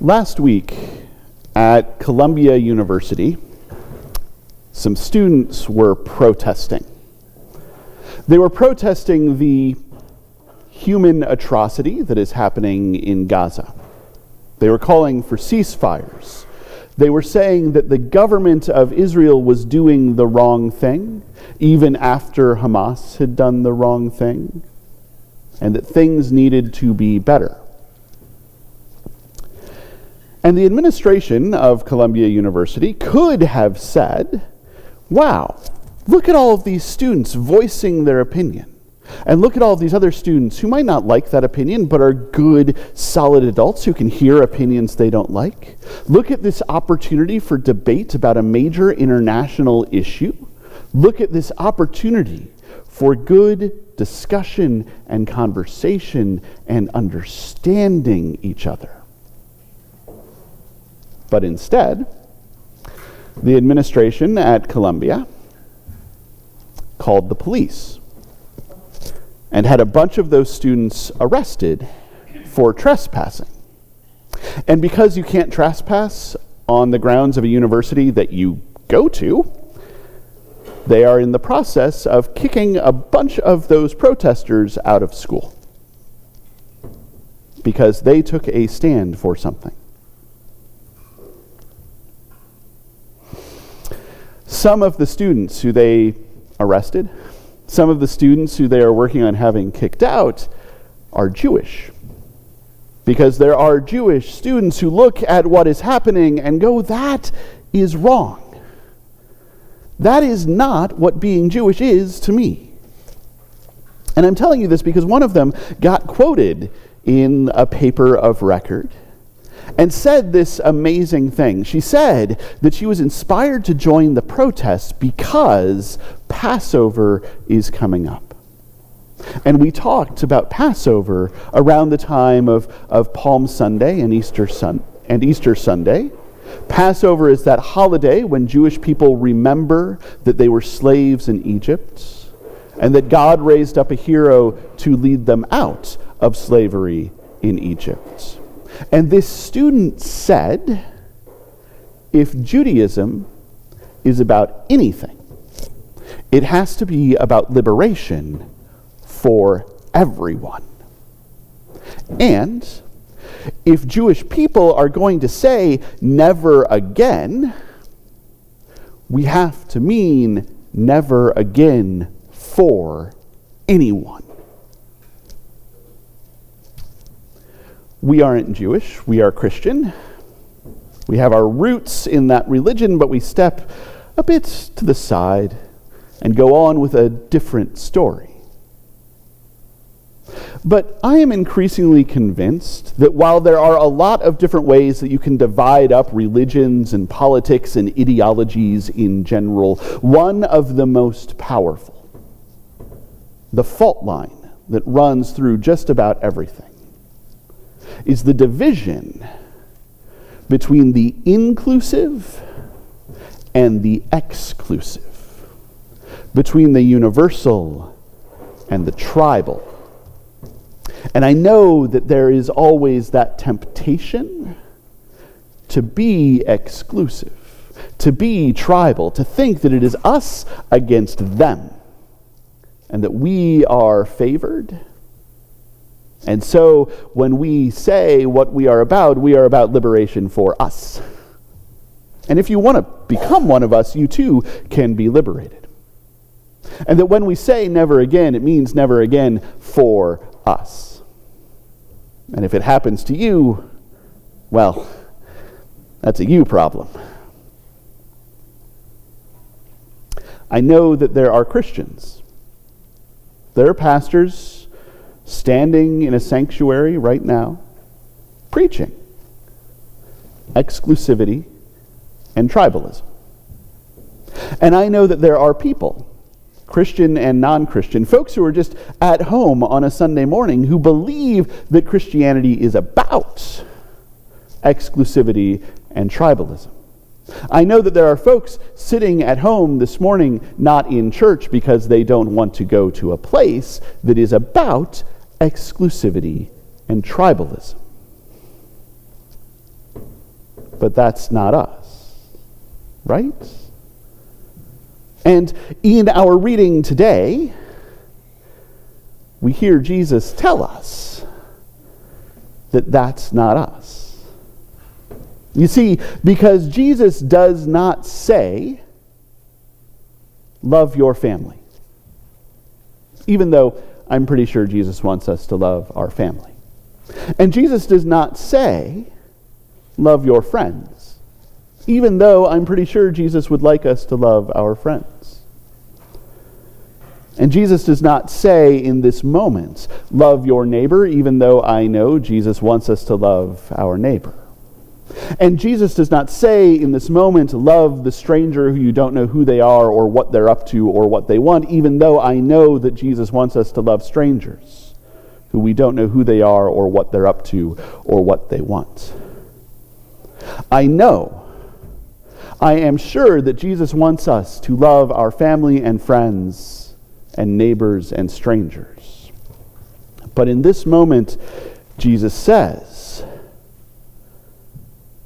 Last week at Columbia University, some students were protesting. They were protesting the human atrocity that is happening in Gaza. They were calling for ceasefires. They were saying that the government of Israel was doing the wrong thing, even after Hamas had done the wrong thing, and that things needed to be better. And the administration of Columbia University could have said, wow, look at all of these students voicing their opinion. And look at all of these other students who might not like that opinion, but are good, solid adults who can hear opinions they don't like. Look at this opportunity for debate about a major international issue. Look at this opportunity for good discussion and conversation and understanding each other. But instead, the administration at Columbia called the police and had a bunch of those students arrested for trespassing. And because you can't trespass on the grounds of a university that you go to, they are in the process of kicking a bunch of those protesters out of school because they took a stand for something. Some of the students who they arrested, some of the students who they are working on having kicked out are Jewish. Because there are Jewish students who look at what is happening and go, that is wrong. That is not what being Jewish is to me. And I'm telling you this because one of them got quoted in a paper of record and said this amazing thing. She said that she was inspired to join the protests because Passover is coming up. And we talked about Passover around the time of Palm Sunday and Easter Sunday. Passover is that holiday when Jewish people remember that they were slaves in Egypt and that God raised up a hero to lead them out of slavery in Egypt. And this student said, if Judaism is about anything, it has to be about liberation for everyone. And if Jewish people are going to say never again, we have to mean never again for anyone. We aren't Jewish, we are Christian. We have our roots in that religion, but we step a bit to the side and go on with a different story. But I am increasingly convinced that while there are a lot of different ways that you can divide up religions and politics and ideologies in general, one of the most powerful, the fault line that runs through just about everything, is the division between the inclusive and the exclusive, between the universal and the tribal. And I know that there is always that temptation to be exclusive, to be tribal, to think that it is us against them, and that we are favored. And so when we say what we are about liberation for us. And if you want to become one of us, you too can be liberated. And that when we say never again, it means never again for us. And if it happens to you, well, that's a you problem. I know that there are Christians. There are pastors standing in a sanctuary right now, preaching exclusivity and tribalism. And I know that there are people, Christian and non-Christian, folks who are just at home on a Sunday morning who believe that Christianity is about exclusivity and tribalism. I know that there are folks sitting at home this morning, not in church because they don't want to go to a place that is about exclusivity and tribalism. But that's not us, right? And in our reading today, we hear Jesus tell us that that's not us. You see, because Jesus does not say, love your family. Even though I'm pretty sure Jesus wants us to love our family. And Jesus does not say, love your friends. Even though I'm pretty sure Jesus would like us to love our friends. And Jesus does not say in this moment, love your neighbor, even though I know Jesus wants us to love our neighbor. And Jesus does not say in this moment, love the stranger who you don't know who they are or what they're up to or what they want, even though I know that Jesus wants us to love strangers who we don't know who they are or what they're up to or what they want. I am sure that Jesus wants us to love our family and friends and neighbors and strangers. But in this moment, Jesus says,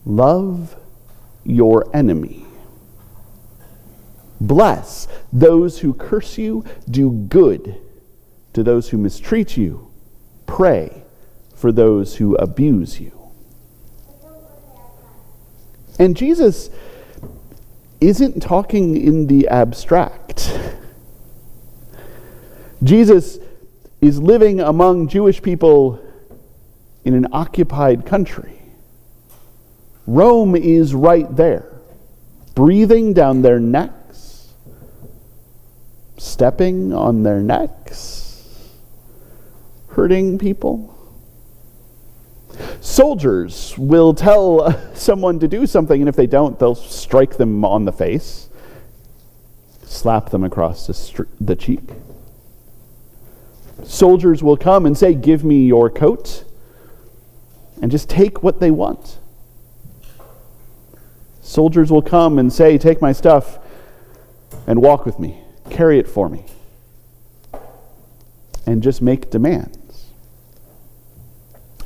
love your enemy. Bless those who curse you. Do good to those who mistreat you. Pray for those who abuse you. And Jesus isn't talking in the abstract. Jesus is living among Jewish people in an occupied country. Rome is right there, breathing down their necks, stepping on their necks, hurting people. Soldiers will tell someone to do something, and if they don't, they'll strike them on the face, slap them across the cheek. Soldiers will come and say, give me your coat, and just take what they want. Soldiers will come and say, take my stuff and walk with me, carry it for me, and just make demands.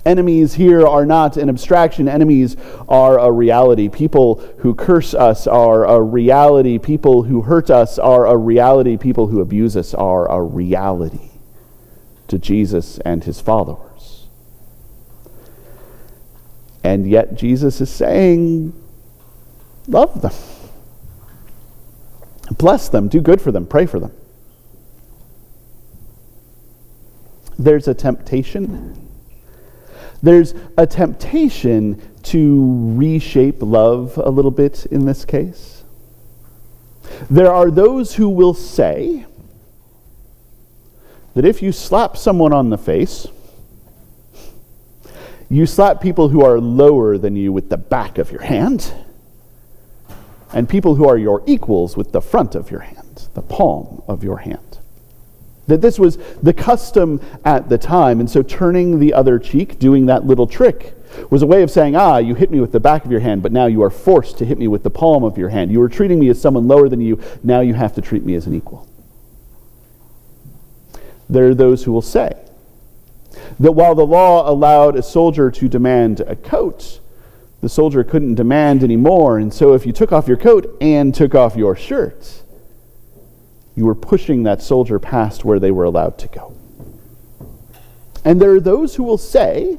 Enemies here are not an abstraction. Enemies are a reality. People who curse us are a reality. People who hurt us are a reality. People who abuse us are a reality to Jesus and his followers. And yet Jesus is saying, love them. Bless them. Do good for them. Pray for them. There's a temptation. There's a temptation to reshape love a little bit in this case. There are those who will say that if you slap someone on the face, you slap people who are lower than you with the back of your hand, and people who are your equals with the front of your hand, the palm of your hand. That this was the custom at the time, and so turning the other cheek, doing that little trick, was a way of saying, you hit me with the back of your hand, but now you are forced to hit me with the palm of your hand. You were treating me as someone lower than you, now you have to treat me as an equal. There are those who will say that while the law allowed a soldier to demand a coat, the soldier couldn't demand any more, and so if you took off your coat and took off your shirt, you were pushing that soldier past where they were allowed to go. And there are those who will say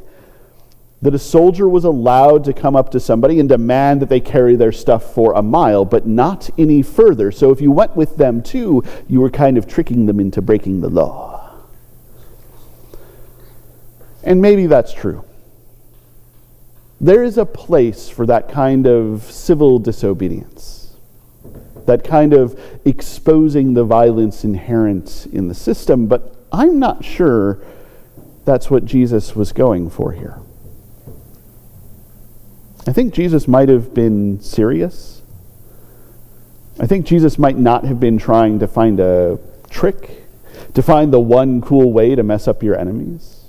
that a soldier was allowed to come up to somebody and demand that they carry their stuff for a mile, but not any further. So if you went with them too, you were kind of tricking them into breaking the law. And maybe that's true. There is a place for that kind of civil disobedience. That kind of exposing the violence inherent in the system, but I'm not sure that's what Jesus was going for here. I think Jesus might have been serious. I think Jesus might not have been trying to find a trick, to find the one cool way to mess up your enemies.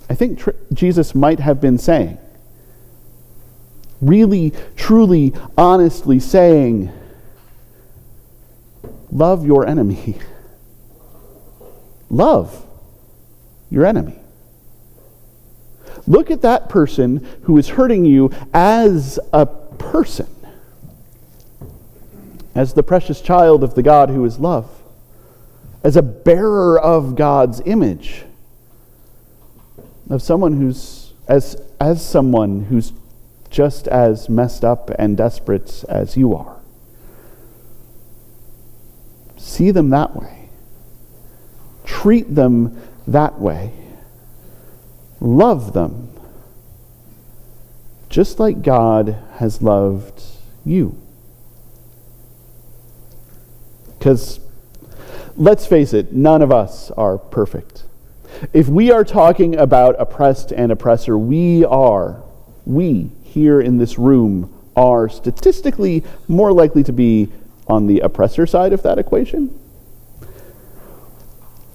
I think Jesus might have been saying, really, truly, honestly saying, love your enemy. Love your enemy. Look at that person who is hurting you as a person, as the precious child of the God who is love, as a bearer of God's image, of someone who's as someone who's just as messed up and desperate as you are. See them that way. Treat them that way. Love them just like God has loved you. Because, let's face it, none of us are perfect. If we are talking about oppressed and oppressor, we here in this room are statistically more likely to be on the oppressor side of that equation.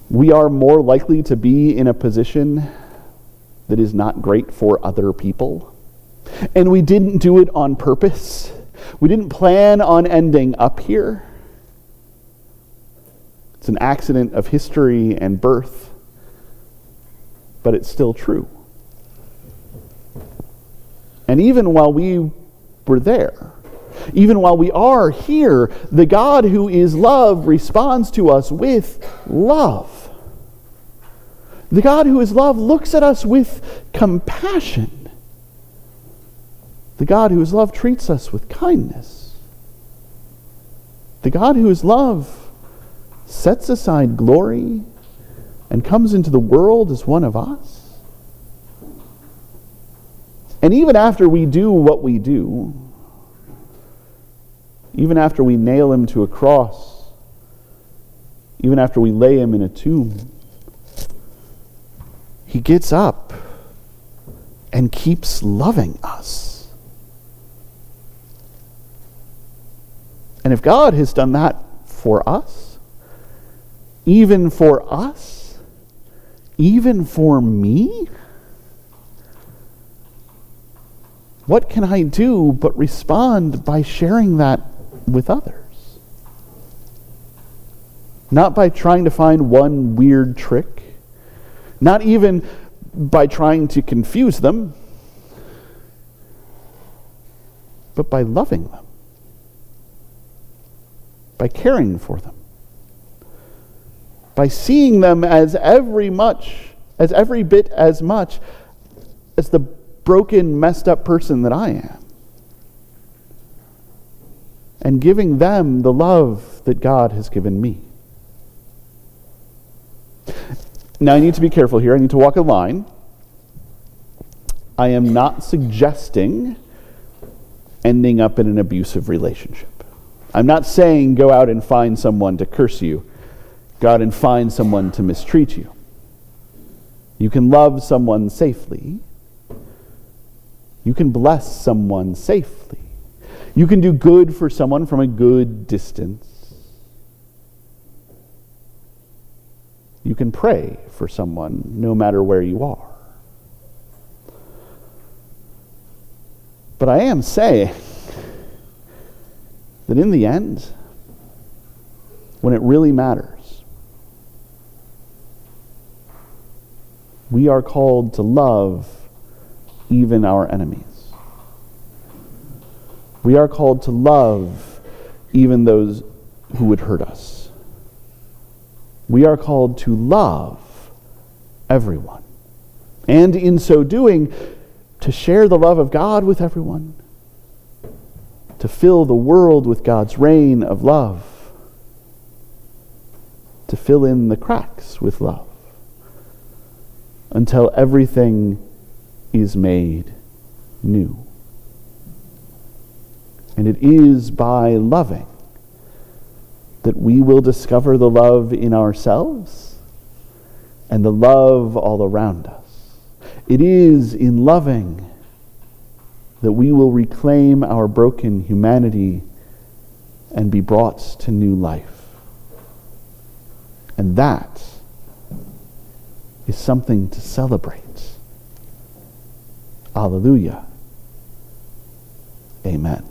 We are more likely to be in a position that is not great for other people. And we didn't do it on purpose. We didn't plan on ending up here. It's an accident of history and birth, but it's still true. And even while we were there, even while we are here, the God who is love responds to us with love. The God who is love looks at us with compassion. The God who is love treats us with kindness. The God who is love sets aside glory and comes into the world as one of us. And even after we do what we do, even after we nail him to a cross, even after we lay him in a tomb, he gets up and keeps loving us. And if God has done that for us, even for us, even for me, what can I do but respond by sharing that with others? Not by trying to find one weird trick, not even by trying to confuse them, but by loving them, by caring for them, by seeing them as every bit as much as the broken, messed up person that I am, and giving them the love that God has given me. Now I need to be careful here. I need to walk a line. I am not suggesting ending up in an abusive relationship. I'm not saying go out and find someone to curse you. Go out and find someone to mistreat you. You can love someone safely. You can bless someone safely. You can do good for someone from a good distance. You can pray for someone no matter where you are. But I am saying that in the end, when it really matters, we are called to love even our enemies. We are called to love even those who would hurt us. We are called to love everyone. And in so doing, to share the love of God with everyone. To fill the world with God's reign of love. To fill in the cracks with love. Until everything is made new. And it is by loving that we will discover the love in ourselves and the love all around us. It is in loving that we will reclaim our broken humanity and be brought to new life. And that is something to celebrate. Alleluia. Amen.